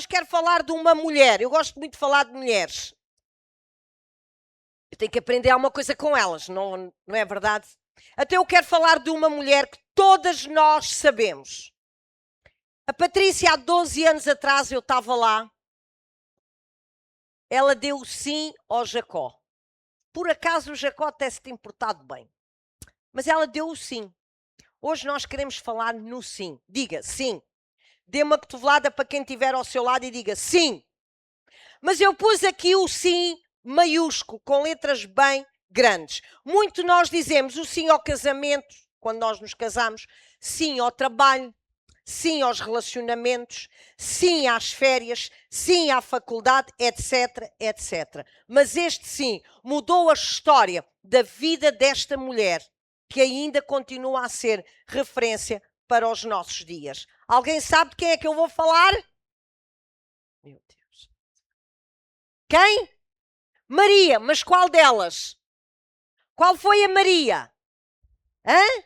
hoje quero falar de uma mulher. Eu gosto muito de falar de mulheres. Eu tenho que aprender alguma coisa com elas, não é verdade? Até eu quero falar de uma mulher que todas nós sabemos. A Patrícia, há 12 anos atrás, eu estava lá. Ela deu o sim ao Jacó. Por acaso o Jacó até se tem portado bem. Mas ela deu o sim. Hoje nós queremos falar no sim. Diga sim. Dê uma cotovelada para quem estiver ao seu lado e diga sim. Mas eu pus aqui o sim maiúsculo, com letras bem grandes. Muito nós dizemos o sim ao casamento, quando nós nos casamos, sim ao trabalho, sim aos relacionamentos, sim às férias, sim à faculdade, etc, etc. Mas este sim mudou a história da vida desta mulher, que ainda continua a ser referência para os nossos dias. Alguém sabe de quem é que eu vou falar? Meu Deus. Quem? Maria. Mas qual delas? Qual foi a Maria? Hã?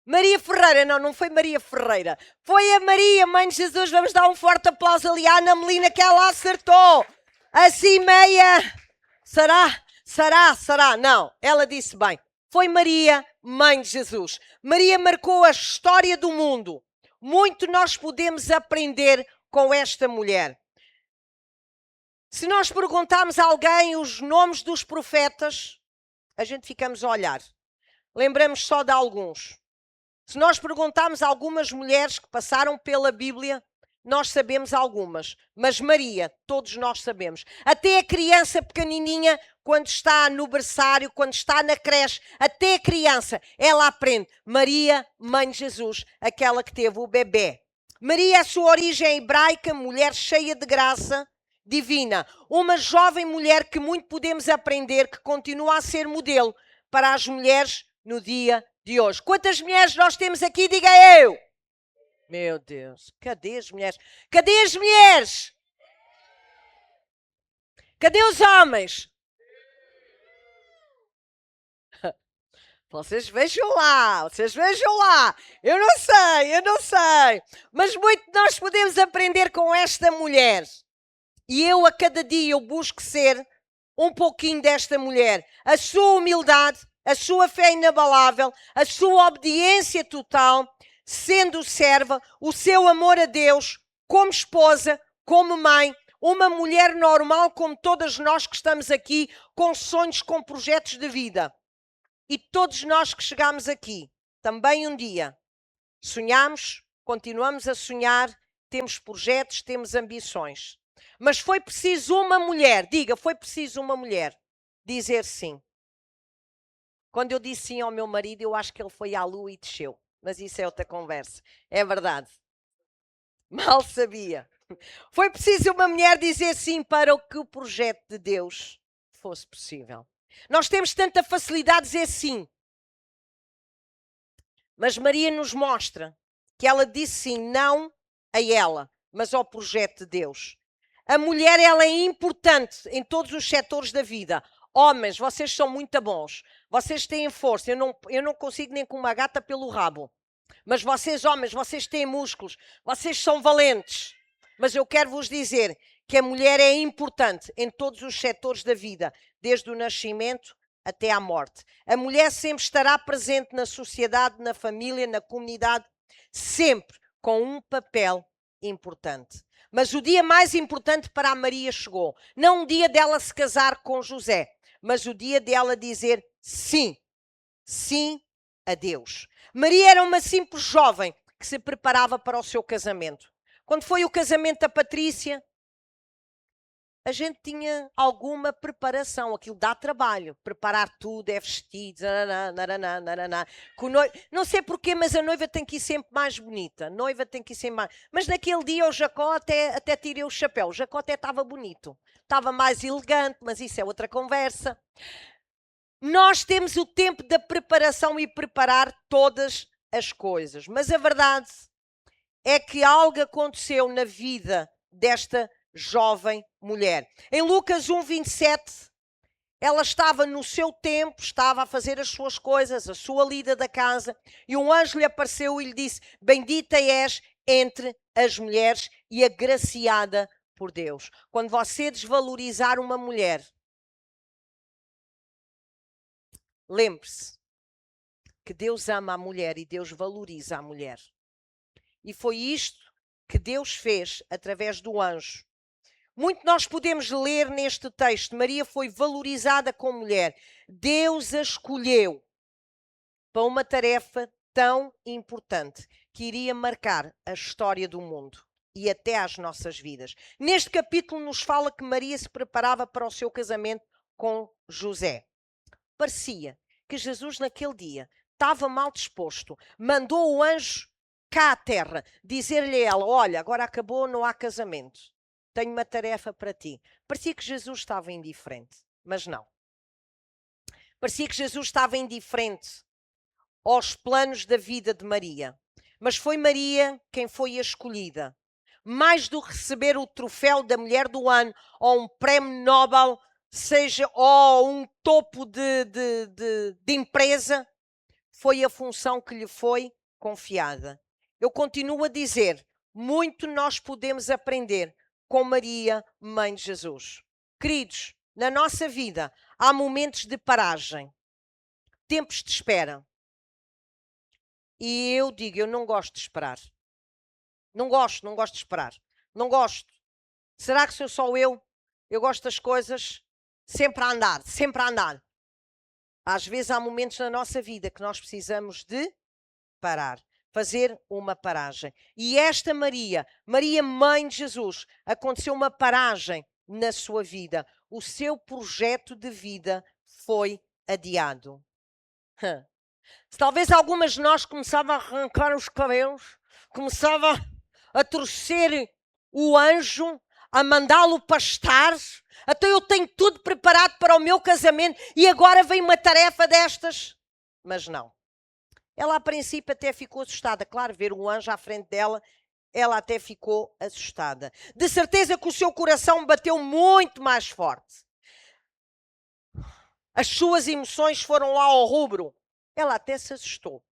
Maria Ferreira. Não foi Maria Ferreira. Foi a Maria, Mãe de Jesus. Vamos dar um forte aplauso ali à Ana Melina, que ela acertou. Assim meia. Será? Não, ela disse bem. Foi Maria, Mãe de Jesus. Maria marcou a história do mundo. Muito nós podemos aprender com esta mulher. Se nós perguntarmos a alguém os nomes dos profetas, a gente ficamos a olhar. Lembramos só de alguns. Se nós perguntarmos a algumas mulheres que passaram pela Bíblia, nós sabemos algumas. Mas Maria, todos nós sabemos. Até a criança pequenininha, quando está no berçário, quando está na creche, até a criança, ela aprende. Maria, Mãe de Jesus, aquela que teve o bebê. Maria, a sua origem é hebraica, mulher cheia de graça divina. Uma jovem mulher que muito podemos aprender, que continua a ser modelo para as mulheres no dia de hoje. Quantas mulheres nós temos aqui? Diga eu! Meu Deus, cadê as mulheres? Cadê as mulheres? Cadê os homens? Vocês vejam lá. Eu não sei. Mas muito nós podemos aprender com esta mulher. E eu a cada dia eu busco ser um pouquinho desta mulher. A sua humildade, a sua fé inabalável, a sua obediência total, sendo serva, o seu amor a Deus, como esposa, como mãe, uma mulher normal como todas nós que estamos aqui, com sonhos, com projetos de vida. E todos nós que chegamos aqui, também um dia, sonhamos, continuamos a sonhar, temos projetos, temos ambições. Mas foi preciso uma mulher, foi preciso uma mulher dizer sim. Quando eu disse sim ao meu marido, eu acho que ele foi à lua e desceu. Mas isso é outra conversa. É verdade. Mal sabia. Foi preciso uma mulher dizer sim para que o projeto de Deus fosse possível. Nós temos tanta facilidade de dizer sim. Mas Maria nos mostra que ela disse sim, não a ela, mas ao projeto de Deus. A mulher, ela é importante em todos os setores da vida. Homens, vocês são muito bons. Vocês têm força. Eu não consigo nem com uma gata pelo rabo. Mas vocês, homens, vocês têm músculos. Vocês são valentes. Mas eu quero vos dizer que a mulher é importante em todos os setores da vida, desde o nascimento até à morte. A mulher sempre estará presente na sociedade, na família, na comunidade, sempre com um papel importante. Mas o dia mais importante para a Maria chegou. Não o dia dela se casar com José, mas o dia dela dizer sim. Sim a Deus. Maria era uma simples jovem que se preparava para o seu casamento. Quando foi o casamento da Patrícia, a gente tinha alguma preparação. Aquilo dá trabalho. Preparar tudo, é vestidos, não sei porquê, mas a noiva tem que ir sempre mais bonita. Mas naquele dia o Jacó até tirei o chapéu. O Jacó até estava bonito. Estava mais elegante, mas isso é outra conversa. Nós temos o tempo da preparação e preparar todas as coisas. Mas a verdade é que algo aconteceu na vida desta jovem mulher. Em Lucas 1:27, ela estava no seu tempo, estava a fazer as suas coisas, a sua lida da casa, e um anjo lhe apareceu e lhe disse: bendita és entre as mulheres e agraciada por Deus. Quando você desvalorizar uma mulher, lembre-se que Deus ama a mulher e Deus valoriza a mulher. E foi isto que Deus fez através do anjo. Muito nós podemos ler neste texto. Maria foi valorizada como mulher. Deus a escolheu para uma tarefa tão importante que iria marcar a história do mundo e até às nossas vidas. Neste capítulo nos fala que Maria se preparava para o seu casamento com José. Parecia que Jesus naquele dia estava mal disposto. Mandou o anjo cá à terra dizer-lhe a ela: olha, agora acabou, não há casamento. Tenho uma tarefa para ti. Parecia que Jesus estava indiferente, mas não. Parecia que Jesus estava indiferente aos planos da vida de Maria. Mas foi Maria quem foi a escolhida. Mais do que receber o troféu da mulher do ano, ou um prémio Nobel, seja, ou um topo de empresa, foi a função que lhe foi confiada. Eu continuo a dizer, muito nós podemos aprender com Maria, mãe de Jesus. Queridos, na nossa vida há momentos de paragem, tempos de espera. E eu digo, eu não gosto de esperar. Não gosto de esperar. Não gosto. Será que sou só eu? Eu gosto das coisas sempre a andar, sempre a andar. Às vezes há momentos na nossa vida que nós precisamos de parar, fazer uma paragem. E esta Maria, mãe de Jesus, aconteceu uma paragem na sua vida. O seu projeto de vida foi adiado. Talvez algumas de nós começavam a arrancar os cabelos, começava a torcer o anjo, a mandá-lo pastar. Então eu tenho tudo preparado para o meu casamento e agora vem uma tarefa destas. Mas não. Ela a princípio até ficou assustada. Claro, ver um anjo à frente dela, ela até ficou assustada. De certeza que o seu coração bateu muito mais forte. As suas emoções foram lá ao rubro. Ela até se assustou.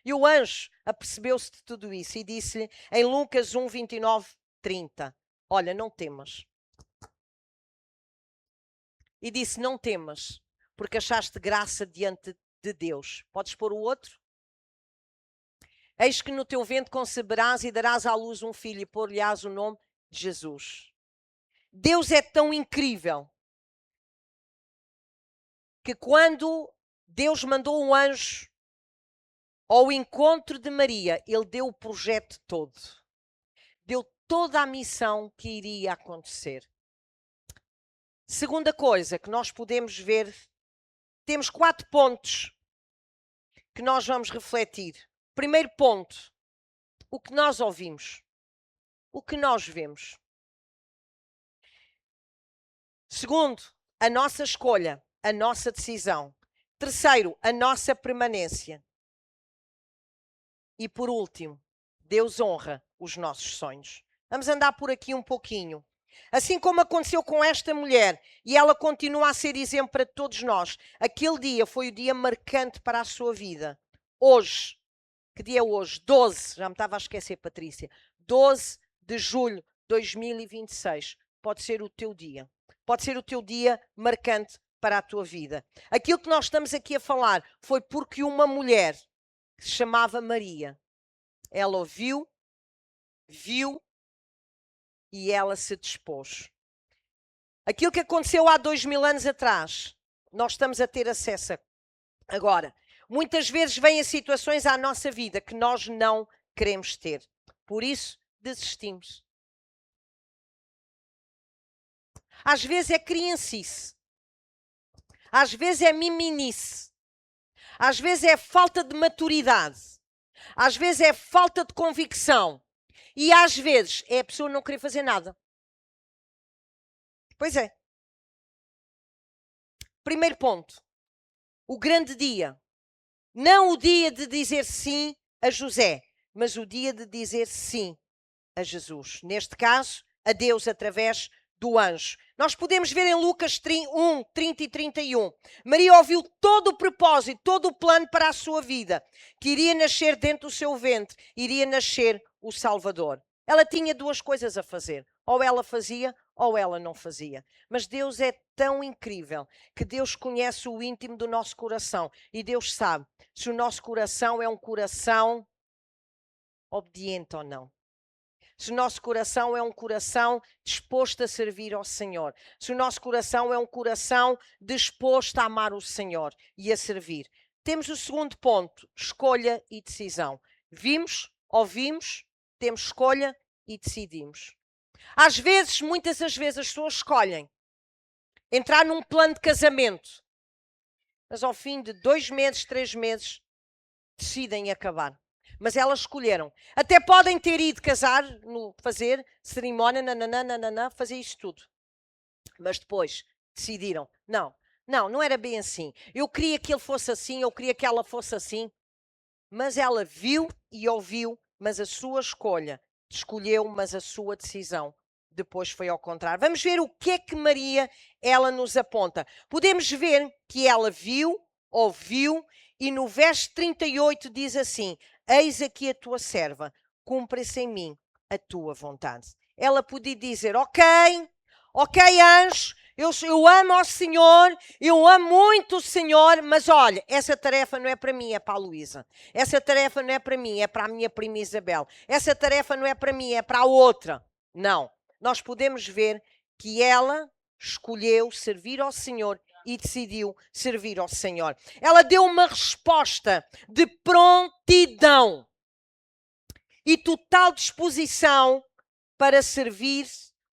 E o anjo apercebeu-se de tudo isso e disse-lhe em Lucas 1, 29, 30. Olha, não temas. E disse, não temas, porque achaste graça diante de Deus. Podes pôr o outro? Eis que no teu ventre conceberás e darás à luz um filho e pôr-lhe-ás o nome de Jesus. Deus é tão incrível que quando Deus mandou um anjo ao encontro de Maria, ele deu o projeto todo. Deu toda a missão que iria acontecer. Segunda coisa que nós podemos ver, temos 4 pontos que nós vamos refletir. Primeiro ponto, o que nós ouvimos, o que nós vemos. Segundo, a nossa escolha, a nossa decisão. Terceiro, a nossa permanência. E por último, Deus honra os nossos sonhos. Vamos andar por aqui um pouquinho. Assim como aconteceu com esta mulher, e ela continua a ser exemplo para todos nós, aquele dia foi o dia marcante para a sua vida. Hoje, que dia é hoje? 12, já me estava a esquecer, Patrícia. 12 de julho de 2026. Pode ser o teu dia. Pode ser o teu dia marcante para a tua vida. Aquilo que nós estamos aqui a falar foi porque uma mulher que se chamava Maria, ela ouviu, viu e ela se dispôs. Aquilo que aconteceu há 2000 anos atrás, nós estamos a ter acesso agora. Muitas vezes vêm situações à nossa vida que nós não queremos ter. Por isso, desistimos. Às vezes é criancice. Às vezes é miminice. Às vezes é falta de maturidade. Às vezes é falta de convicção. E às vezes é a pessoa não querer fazer nada. Pois é. Primeiro ponto. O grande dia. Não o dia de dizer sim a José, mas o dia de dizer sim a Jesus. Neste caso, a Deus através do anjo. Nós podemos ver em Lucas 1, 30 e 31. Maria ouviu todo o propósito, todo o plano para a sua vida. Que iria nascer dentro do seu ventre, iria nascer o Salvador. Ela tinha duas coisas a fazer. Ou ela fazia, ou ela não fazia. Mas Deus é tão incrível que Deus conhece o íntimo do nosso coração. E Deus sabe se o nosso coração é um coração obediente ou não. Se o nosso coração é um coração disposto a servir ao Senhor. Se o nosso coração é um coração disposto a amar o Senhor e a servir. Temos o segundo ponto, escolha e decisão. Vimos, ouvimos, temos escolha e decidimos. Às vezes, muitas das vezes, as pessoas escolhem entrar num plano de casamento, mas ao fim de 2 meses, 3 meses, decidem acabar. Mas elas escolheram. Até podem ter ido casar, fazer cerimónia, fazer isso tudo. Mas depois decidiram, não era bem assim. Eu queria que ele fosse assim, eu queria que ela fosse assim. Mas ela viu e ouviu, mas a sua escolha escolheu, mas a sua decisão depois foi ao contrário. Vamos ver o que é que Maria, ela nos aponta. Podemos ver que ela viu, ouviu, e no verso 38 diz assim: eis aqui a tua serva, cumpra-se em mim a tua vontade. Ela podia dizer, ok, anjo, eu amo ao Senhor, eu amo muito o Senhor, mas olha, essa tarefa não é para mim, é para a Luísa. Essa tarefa não é para mim, é para a minha prima Isabel. Essa tarefa não é para mim, é para a outra. Não, nós podemos ver que ela escolheu servir ao Senhor e decidiu servir ao Senhor. Ela deu uma resposta de prontidão e total disposição para servir,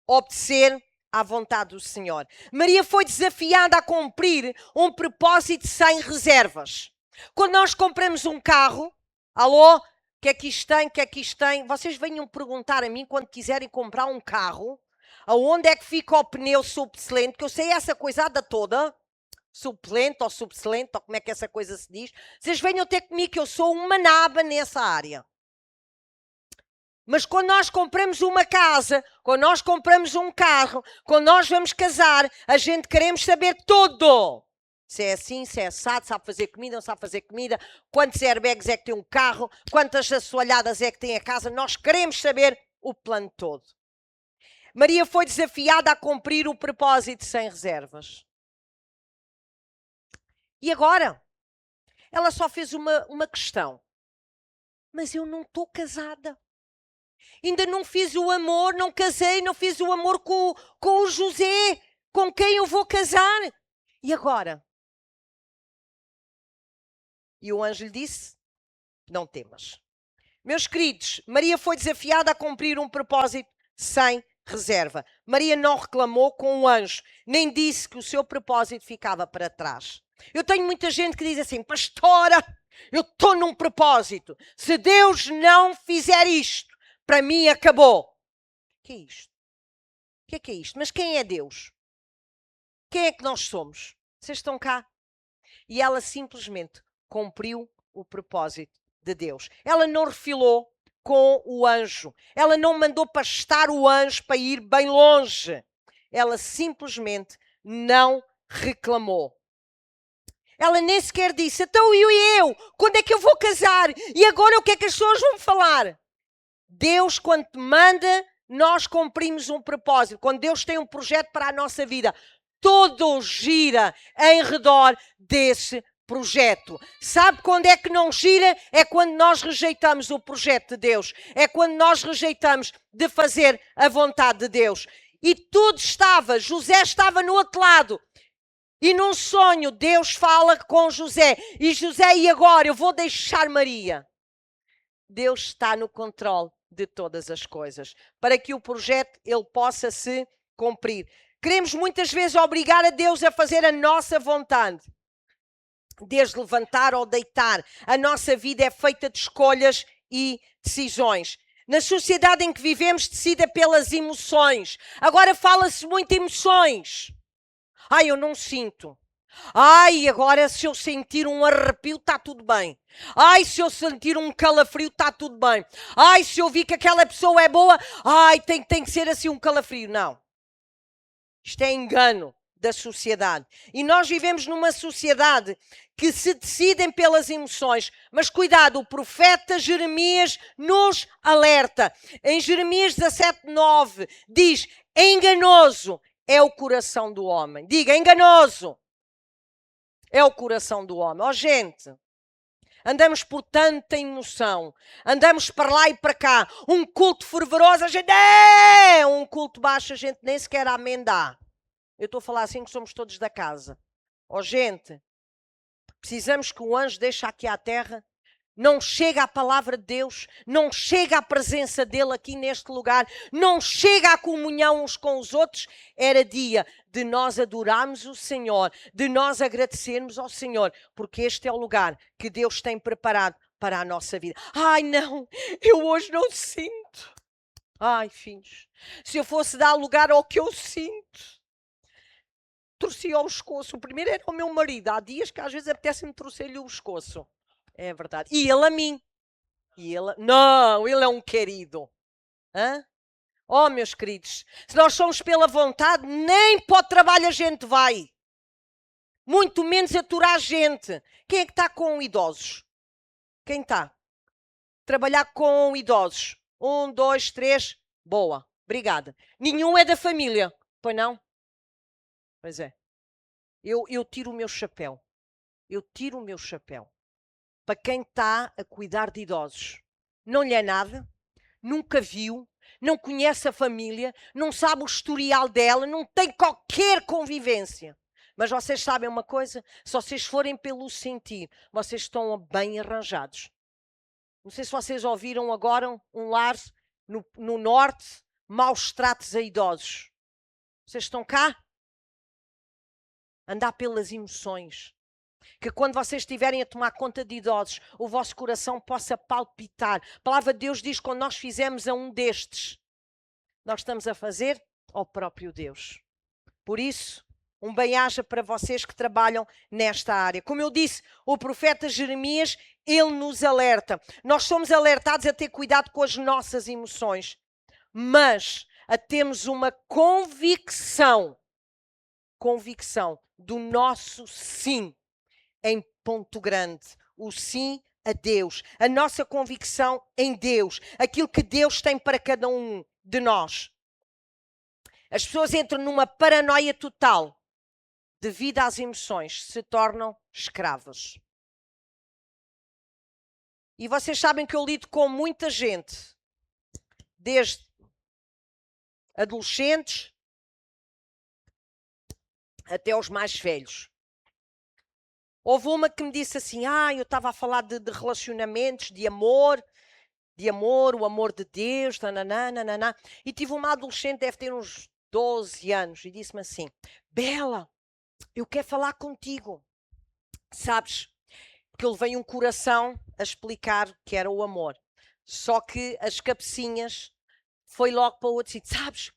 obedecer à vontade do Senhor. Maria foi desafiada a cumprir um propósito sem reservas. Quando nós compramos um carro, alô, que é que isto tem? Vocês venham perguntar a mim quando quiserem comprar um carro, aonde é que fica o pneu subselente, que eu sei essa coisada toda, suplente ou subselente, ou como é que essa coisa se diz. Vocês venham ter comigo que eu sou uma naba nessa área. Mas quando nós compramos uma casa, quando nós compramos um carro, quando nós vamos casar, a gente queremos saber tudo. Se é assim, se é assado, sabe fazer comida, não sabe fazer comida, quantos airbags é que tem um carro, quantas assoalhadas é que tem a casa, nós queremos saber o plano todo. Maria foi desafiada a cumprir o propósito sem reservas. E agora? Ela só fez uma questão. Mas eu não estou casada. Ainda não fiz o amor, não casei, não fiz o amor com o José, com quem eu vou casar. E agora? E o anjo lhe disse, não temas. Meus queridos, Maria foi desafiada a cumprir um propósito sem reserva. Maria não reclamou com o anjo, nem disse que o seu propósito ficava para trás. Eu tenho muita gente que diz assim, pastora, eu estou num propósito. Se Deus não fizer isto, para mim acabou. O que é isto? O que é isto? Mas quem é Deus? Quem é que nós somos? Vocês estão cá? E ela simplesmente cumpriu o propósito de Deus. Ela não refilou com o anjo. Ela não mandou pastar o anjo para ir bem longe. Ela simplesmente não reclamou. Ela nem sequer disse, então eu, quando é que eu vou casar? E agora o que é que as pessoas vão falar? Deus, quando te manda, nós cumprimos um propósito. Quando Deus tem um projeto para a nossa vida, tudo gira em redor desse projeto. Sabe quando é que não gira? É quando nós rejeitamos o projeto de Deus. É quando nós rejeitamos de fazer a vontade de Deus. E tudo José estava no outro lado. E num sonho, Deus fala com José. E José, e agora? Eu vou deixar Maria. Deus está no controle de todas as coisas. Para que o projeto ele possa se cumprir. Queremos muitas vezes obrigar a Deus a fazer a nossa vontade. Desde levantar ou deitar. A nossa vida é feita de escolhas e decisões. Na sociedade em que vivemos, decida pelas emoções. Agora fala-se muito em emoções. Ai, eu não sinto. Ai, agora se eu sentir um arrepio, está tudo bem. Ai, se eu sentir um calafrio, está tudo bem. Ai, se eu vi que aquela pessoa é boa, ai, tem que ser assim um calafrio. Não. Isto é engano da sociedade. E nós vivemos numa sociedade que se decidem pelas emoções. Mas cuidado, o profeta Jeremias nos alerta. Em Jeremias 17:9 diz: enganoso é o coração do homem. Diga, enganoso é o coração do homem. Ó, gente, andamos por tanta emoção, andamos para lá e para cá, um culto fervoroso, a gente um culto baixo, a gente nem sequer amém dá. Eu estou a falar assim que somos todos da casa. Ó, gente, precisamos que o anjo deixe aqui à terra, não chega a palavra de Deus, não chega a presença dele aqui neste lugar, não chega a comunhão uns com os outros. Era dia de nós adorarmos o Senhor, de nós agradecermos ao Senhor, porque este é o lugar que Deus tem preparado para a nossa vida. Ai, não, eu hoje não sinto. Ai, filhos, se eu fosse dar lugar ao que eu sinto, torcia o pescoço. O primeiro era o meu marido. Há dias que às vezes apetece-me torcer-lhe o pescoço. É verdade. E ele a mim. E ele... Não, ele é um querido. Hã? Oh, meus queridos, se nós somos pela vontade, nem para o trabalho a gente vai. Muito menos aturar a gente. Quem é que está com idosos? Quem está? Trabalhar com idosos. 1, 2, 3. Boa. Obrigada. Nenhum é da família. Pois não? Pois é. Eu tiro o meu chapéu. Eu tiro o meu chapéu para quem está a cuidar de idosos. Não lhe é nada, nunca viu, não conhece a família, não sabe o historial dela, não tem qualquer convivência. Mas vocês sabem uma coisa? Se vocês forem pelo sentir, vocês estão bem arranjados. Não sei se vocês ouviram agora um lar no norte, maus tratos a idosos. Vocês estão cá? Andar pelas emoções. Que quando vocês estiverem a tomar conta de idosos, o vosso coração possa palpitar. A palavra de Deus diz que quando nós fizemos a um destes, nós estamos a fazer ao próprio Deus. Por isso, um bem-aja para vocês que trabalham nesta área. Como eu disse, o profeta Jeremias, ele nos alerta. Nós somos alertados a ter cuidado com as nossas emoções, mas a termos uma convicção do nosso sim em ponto grande. O sim a Deus. A nossa convicção em Deus. Aquilo que Deus tem para cada um de nós. As pessoas entram numa paranoia total devido às emoções. Se tornam escravas. E vocês sabem que eu lido com muita gente. Desde adolescentes até os mais velhos. Houve uma que me disse assim, eu estava a falar de relacionamentos, de amor, o amor de Deus, nananana. E tive uma adolescente, deve ter uns 12 anos, e disse-me assim, Bela, eu quero falar contigo. Sabes, porque eu levei um coração a explicar o que era o amor. Só que as cabecinhas foi logo para o outro sítio. Sabes,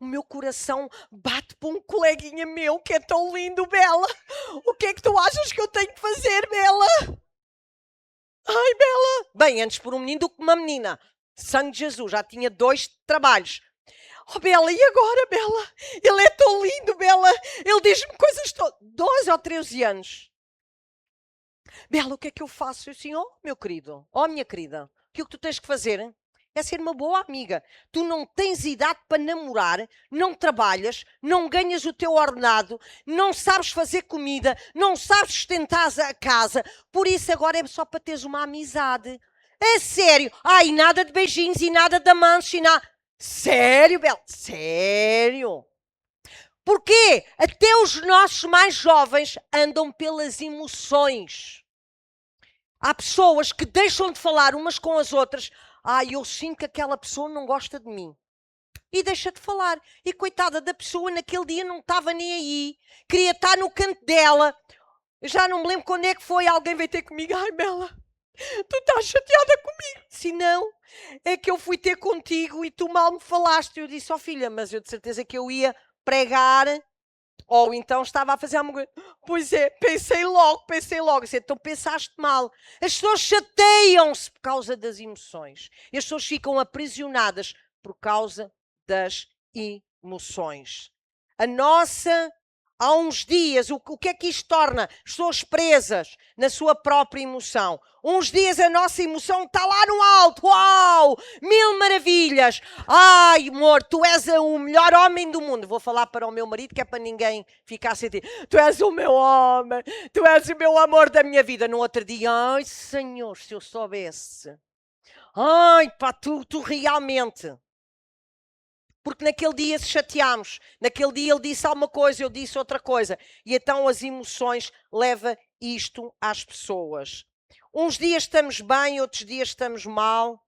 o meu coração bate para um coleguinha meu que é tão lindo, Bela. O que é que tu achas que eu tenho que fazer, Bela? Ai, Bela. Bem, antes por um menino do que uma menina. Sangue de Jesus, já tinha 2 trabalhos. Oh, Bela, e agora, Bela? Ele é tão lindo, Bela. Ele diz-me coisas todas. 12 ou 13 anos. Bela, o que é que eu faço? Eu assim, meu querido, minha querida, o que tu tens que fazer, hein? É ser uma boa amiga. Tu não tens idade para namorar, não trabalhas, não ganhas o teu ordenado, não sabes fazer comida, não sabes sustentar a casa. Por isso agora é só para teres uma amizade. É sério. E nada de beijinhos e nada de amantes e nada. Sério, Bela? Sério. Porquê? Até os nossos mais jovens andam pelas emoções. Há pessoas que deixam de falar umas com as outras. Eu sinto que aquela pessoa não gosta de mim. E deixa de falar. E coitada da pessoa, naquele dia não estava nem aí. Queria estar no canto dela. Eu já não me lembro quando é que foi. Alguém veio ter comigo. Ai, Bela, tu estás chateada comigo. Se não, é que eu fui ter contigo e tu mal me falaste. Eu disse, filha, mas eu de certeza que eu ia pregar... Ou então estava a fazer alguma coisa. Pois é, pensei logo. Então pensaste mal. As pessoas chateiam-se por causa das emoções. E as pessoas ficam aprisionadas por causa das emoções. Há uns dias, o que é que isto torna? Pessoas presas na sua própria emoção. Uns dias a nossa emoção está lá no alto. Uau! Mil maravilhas! Ai, amor, tu és o melhor homem do mundo. Vou falar para o meu marido, que é para ninguém ficar a sentir. Tu és o meu homem, tu és o meu amor da minha vida. No outro dia, ai, Senhor, se eu soubesse. Ai, pá, tu realmente... Porque naquele dia se chateámos, naquele dia ele disse alguma coisa, eu disse outra coisa. E então as emoções levam isto às pessoas. Uns dias estamos bem, outros dias estamos mal.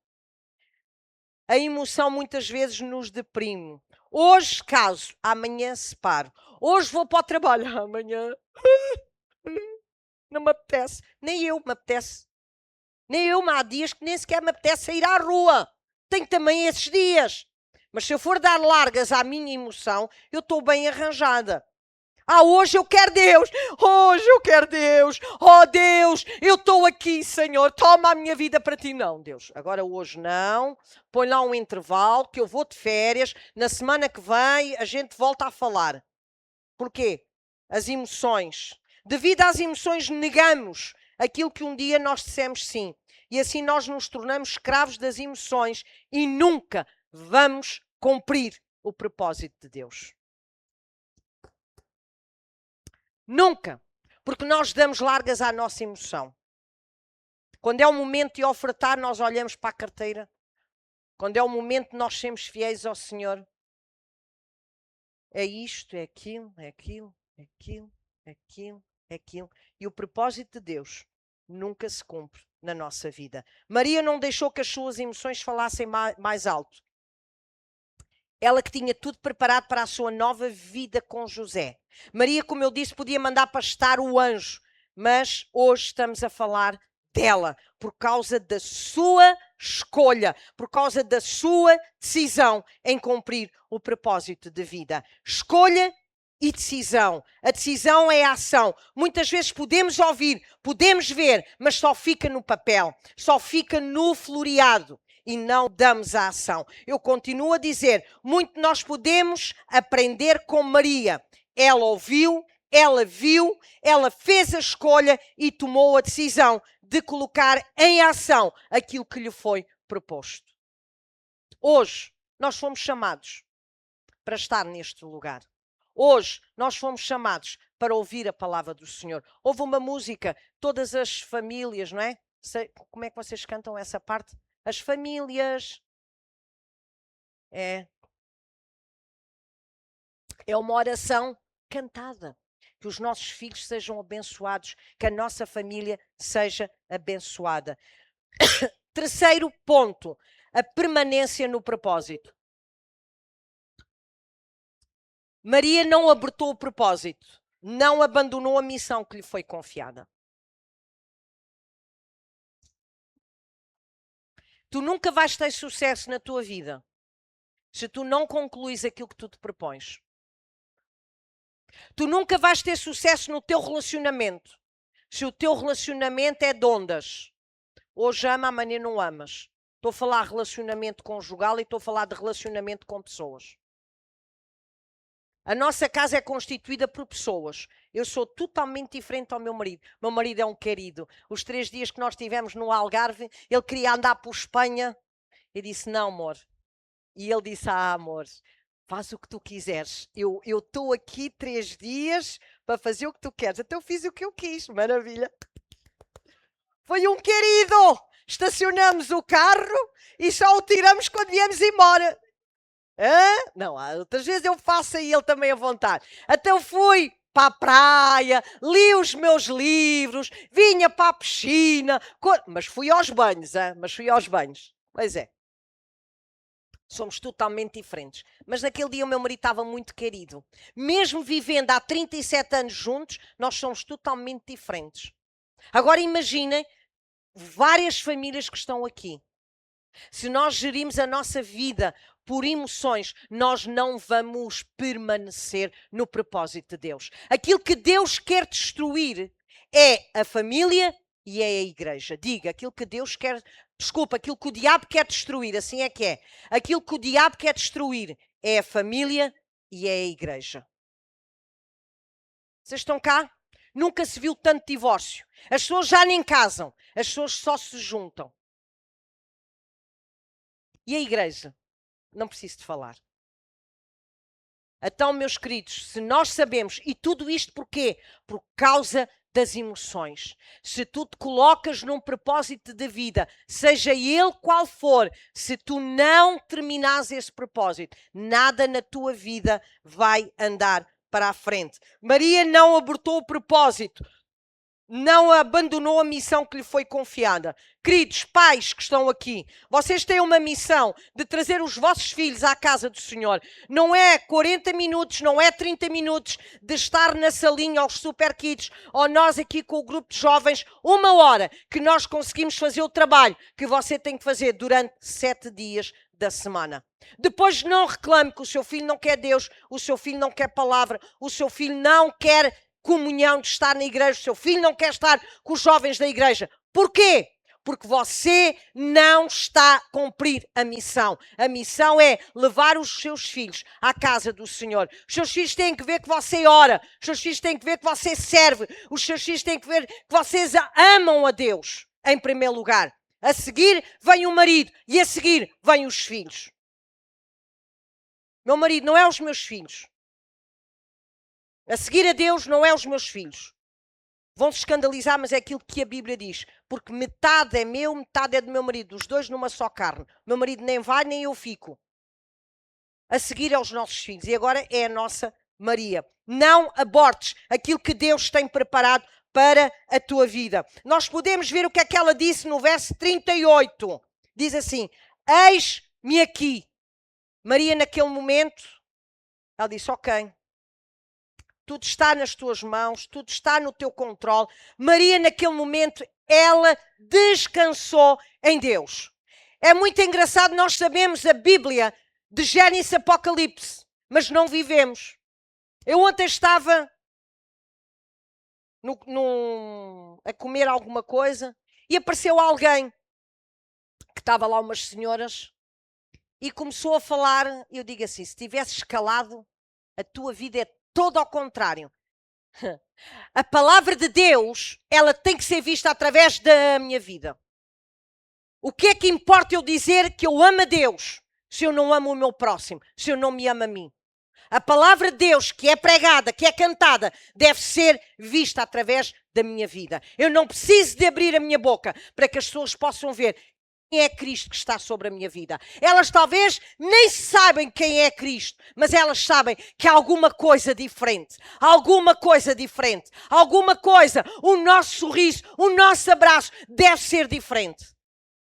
A emoção muitas vezes nos deprime. Hoje caso, amanhã separo. Hoje vou para o trabalho, amanhã não me apetece. Nem eu me apetece. Nem eu, mas há dias que nem sequer me apetece sair à rua. Tenho também esses dias. Mas se eu for dar largas à minha emoção, eu estou bem arranjada. Hoje eu quero Deus. Hoje eu quero Deus. Oh, Deus, eu estou aqui, Senhor. Toma a minha vida para ti. Não, Deus, agora hoje não. Põe lá um intervalo que eu vou de férias. Na semana que vem a gente volta a falar. Porquê? As emoções. Devido às emoções negamos aquilo que um dia nós dissemos sim. E assim nós nos tornamos escravos das emoções e nunca vamos cumprir o propósito de Deus. Nunca. Porque nós damos largas à nossa emoção. Quando é o momento de ofertar, nós olhamos para a carteira. Quando é o momento de nós sermos fiéis ao Senhor. É isto, é aquilo, é aquilo, é aquilo, é aquilo, é aquilo. E o propósito de Deus nunca se cumpre na nossa vida. Maria não deixou que as suas emoções falassem mais alto. Ela que tinha tudo preparado para a sua nova vida com José. Maria, como eu disse, podia mandar pastar o anjo. Mas hoje estamos a falar dela. Por causa da sua escolha. Por causa da sua decisão em cumprir o propósito de vida. Escolha e decisão. A decisão é a ação. Muitas vezes podemos ouvir, podemos ver, mas só fica no papel. Só fica no floreado. E não damos a ação. Eu continuo a dizer, muito nós podemos aprender com Maria. Ela ouviu, ela viu, ela fez a escolha e tomou a decisão de colocar em ação aquilo que lhe foi proposto. Hoje, nós fomos chamados para estar neste lugar. Hoje, nós fomos chamados para ouvir a palavra do Senhor. Houve uma música, todas as famílias, não é? Como é que vocês cantam essa parte? As famílias. É uma oração cantada. Que os nossos filhos sejam abençoados. Que a nossa família seja abençoada. Terceiro ponto. A permanência no propósito. Maria não abortou o propósito. Não abandonou a missão que lhe foi confiada. Tu nunca vais ter sucesso na tua vida se tu não concluís aquilo que tu te propões. Tu nunca vais ter sucesso no teu relacionamento se o teu relacionamento é de ondas. Hoje ama, amanhã não amas. Estou a falar de relacionamento conjugal e estou a falar de relacionamento com pessoas. A nossa casa é constituída por pessoas. Eu sou totalmente diferente ao meu marido. Meu marido é um querido. Os 3 dias que nós tivemos no Algarve, ele queria andar por Espanha. Eu disse, não, amor. E ele disse, amor, faz o que tu quiseres. Eu estou aqui 3 dias para fazer o que tu queres. Então eu fiz o que eu quis. Maravilha. Foi um querido. Estacionamos o carro e só o tiramos quando viemos embora. Não, outras vezes eu faço aí ele também à vontade. Então fui para a praia, li os meus livros, vinha para a piscina, mas fui aos banhos, Pois é. Somos totalmente diferentes. Mas naquele dia o meu marido estava muito querido. Mesmo vivendo há 37 anos juntos, nós somos totalmente diferentes. Agora imaginem várias famílias que estão aqui. Se nós gerimos a nossa vida por emoções, nós não vamos permanecer no propósito de Deus. Aquilo que Deus quer destruir é a família e é a igreja. Diga, aquilo que Deus quer... Desculpa, aquilo que o diabo quer destruir, assim é que é. Aquilo que o diabo quer destruir é a família e é a igreja. Vocês estão cá? Nunca se viu tanto divórcio. As pessoas já nem casam, as pessoas só se juntam. E a igreja? Não preciso de falar. Então, meus queridos, se nós sabemos, e tudo isto porquê? Por causa das emoções. Se tu te colocas num propósito de vida, seja ele qual for, se tu não terminares esse propósito, nada na tua vida vai andar para a frente. Maria não abortou o propósito, não abandonou a missão que lhe foi confiada. Queridos pais que estão aqui, vocês têm uma missão de trazer os vossos filhos à casa do Senhor. Não é 40 minutos, não é 30 minutos de estar na salinha aos super kids, ou nós aqui com o grupo de jovens, 1 hora que nós conseguimos fazer o trabalho que você tem que fazer durante 7 dias da semana. Depois não reclame que o seu filho não quer Deus, o seu filho não quer palavra, o seu filho não quer comunhão de estar na igreja, o seu filho não quer estar com os jovens da igreja. Porquê? Porque você não está a cumprir a missão. A missão é levar os seus filhos à casa do Senhor. Os seus filhos têm que ver que você ora. Os seus filhos têm que ver que você serve. Os seus filhos têm que ver que vocês amam a Deus, em primeiro lugar. A seguir vem o marido e a seguir vêm os filhos. Meu marido não é os meus filhos. A seguir a Deus não é os meus filhos. Vão se escandalizar, mas é aquilo que a Bíblia diz. Porque metade é meu, metade é do meu marido. Os dois numa só carne. Meu marido nem vai, nem eu fico. A seguir é os nossos filhos. E agora é a nossa Maria. Não abortes aquilo que Deus tem preparado para a tua vida. Nós podemos ver o que é que ela disse no verso 38. Diz assim: eis-me aqui. Maria, naquele momento, ela disse: ok. Tudo está nas tuas mãos, tudo está no teu controle. Maria, naquele momento, ela descansou em Deus. É muito engraçado, nós sabemos a Bíblia de Gênesis e Apocalipse, mas não vivemos. Eu ontem estava a comer alguma coisa e apareceu alguém que estava lá, umas senhoras, e começou a falar. Eu digo assim: se tivesses calado, a tua vida é todo ao contrário. A palavra de Deus, ela tem que ser vista através da minha vida. O que é que importa eu dizer que eu amo a Deus, se eu não amo o meu próximo, se eu não me amo a mim? A palavra de Deus que é pregada, que é cantada, deve ser vista através da minha vida. Eu não preciso de abrir a minha boca para que as pessoas possam ver quem é Cristo que está sobre a minha vida. Elas talvez nem sabem quem é Cristo, mas elas sabem que há alguma coisa diferente. Alguma coisa diferente. Alguma coisa. O nosso sorriso, o nosso abraço deve ser diferente.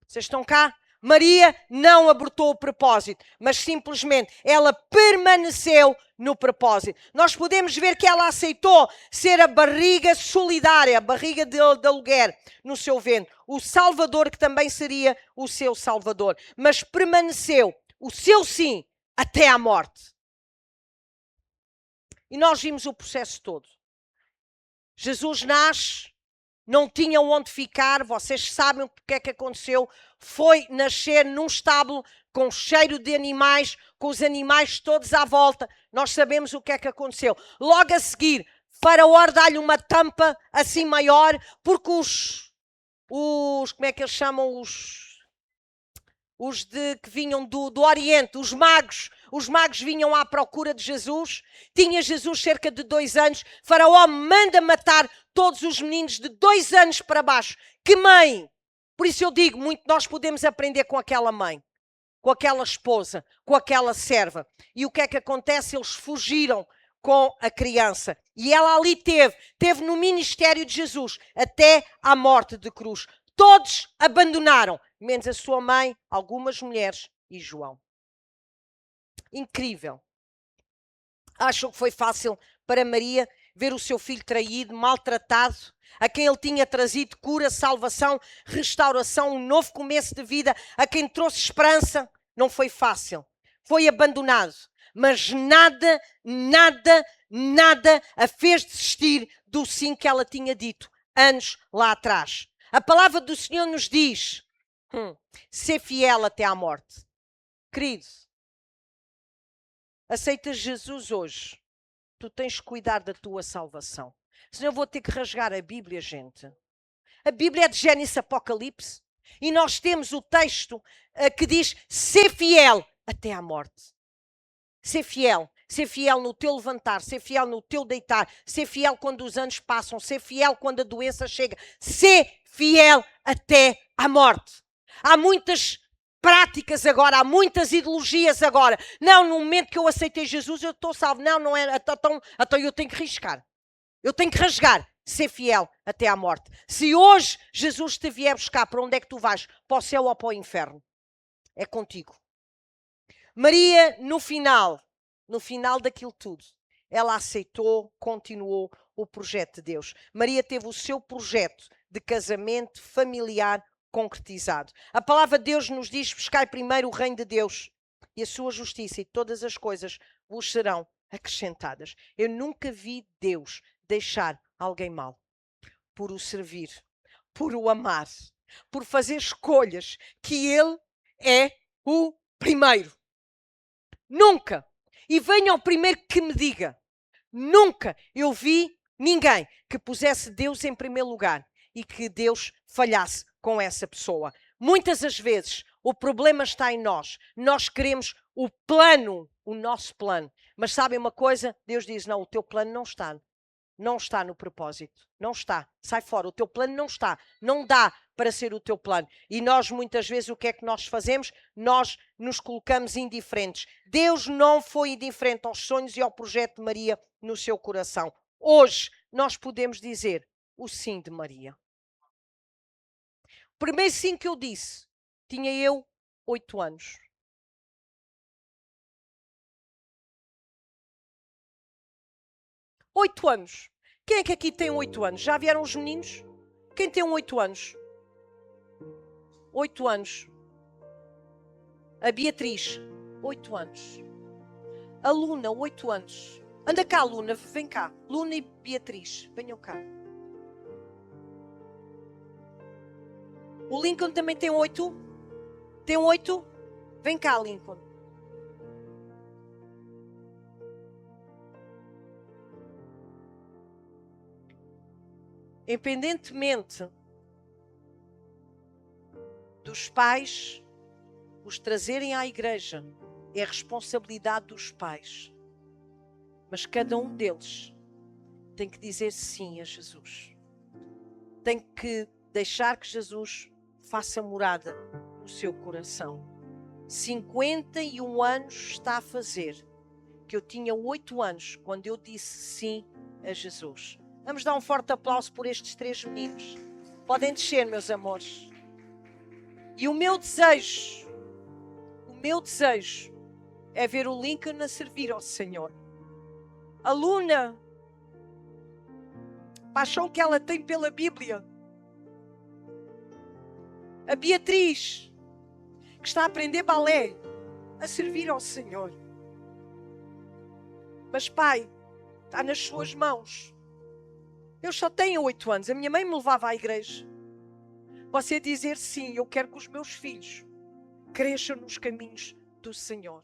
Vocês estão cá? Maria não abortou o propósito, mas simplesmente ela permaneceu no propósito. Nós podemos ver que ela aceitou ser a barriga solidária, a barriga de aluguer no seu ventre. O Salvador que também seria o seu Salvador. Mas permaneceu o seu sim até à morte. E nós vimos o processo todo. Jesus nasce, não tinham onde ficar, vocês sabem o que é que aconteceu. Foi nascer num estábulo com cheiro de animais, com os animais todos à volta. Nós sabemos o que é que aconteceu. Logo a seguir, Faraó dá-lhe uma tampa assim maior, porque os como é que eles chamam? Os que vinham do Oriente, os magos vinham à procura de Jesus. Tinha Jesus cerca de 2 anos. Faraó manda matar todos os meninos de 2 anos para baixo. Que mãe! Por isso eu digo, muito nós podemos aprender com aquela mãe, com aquela esposa, com aquela serva. E o que é que acontece? Eles fugiram com a criança. E ela ali teve no ministério de Jesus até à morte de cruz. Todos abandonaram, menos a sua mãe, algumas mulheres e João. Incrível. Acham que foi fácil para Maria ver o seu filho traído, maltratado, a quem ele tinha trazido cura, salvação, restauração, um novo começo de vida, a quem trouxe esperança? Não foi fácil. Foi abandonado. Mas nada a fez desistir do sim que ela tinha dito anos lá atrás. A palavra do Senhor nos diz: ser fiel até à morte. Querido, aceitas Jesus hoje, tu tens que cuidar da tua salvação. Senão eu vou ter que rasgar a Bíblia, gente. A Bíblia é de Gênesis Apocalipse. E nós temos o texto que diz, ser fiel até à morte. Ser fiel no teu levantar, ser fiel no teu deitar, ser fiel quando os anos passam, ser fiel quando a doença chega, ser fiel até à morte. Há muitas práticas agora, há muitas ideologias agora. Não, no momento que eu aceitei Jesus eu estou salvo. Não, não é, então eu tenho que riscar. Eu tenho que rasgar, ser fiel até à morte. Se hoje Jesus te vier buscar, para onde é que tu vais? Para o céu ou para o inferno? É contigo. Maria, no final daquilo tudo, ela aceitou, continuou o projeto de Deus. Maria teve o seu projeto de casamento familiar concretizado. A palavra de Deus nos diz, buscai primeiro o reino de Deus e a sua justiça, e todas as coisas vos serão acrescentadas. Eu nunca vi Deus deixar alguém mal por o servir, por o amar, por fazer escolhas que Ele é o primeiro. Nunca. E venha ao primeiro que me diga. Nunca eu vi ninguém que pusesse Deus em primeiro lugar e que Deus falhasse com essa pessoa. Muitas as vezes o problema está em nós. Nós queremos o plano, o nosso plano. Mas sabem uma coisa? Deus diz, não, o teu plano não está. Não está no propósito. Não está. Sai fora. O teu plano não está. Não dá para ser o teu plano. E nós, muitas vezes, o que é que nós fazemos? Nós nos colocamos indiferentes. Deus não foi indiferente aos sonhos e ao projeto de Maria no seu coração. Hoje, nós podemos dizer o sim de Maria. O primeiro sim que eu disse, tinha eu 8 anos. 8 anos. Quem é que aqui tem 8 anos? Já vieram os meninos? Quem tem 8 anos? 8 anos. A Beatriz, 8 anos. A Luna, 8 anos. Anda cá, Luna, vem cá. Luna e Beatriz, venham cá. O Lincoln também tem 8? Tem 8? Vem cá, Lincoln. Independentemente dos pais os trazerem à igreja, é responsabilidade dos pais. Mas cada um deles tem que dizer sim a Jesus. Tem que deixar que Jesus faça morada no seu coração. 51 anos está a fazer que eu tinha 8 anos quando eu disse sim a Jesus. Vamos dar um forte aplauso por estes 3 meninos. Podem descer, meus amores. E o meu desejo é ver o Lincoln a servir ao Senhor. A Luna, a paixão que ela tem pela Bíblia. A Beatriz, que está a aprender balé, a servir ao Senhor. Mas, Pai, está nas suas mãos. Eu só tenho 8 anos. A minha mãe me levava à igreja. Você dizer sim, eu quero que os meus filhos cresçam nos caminhos do Senhor.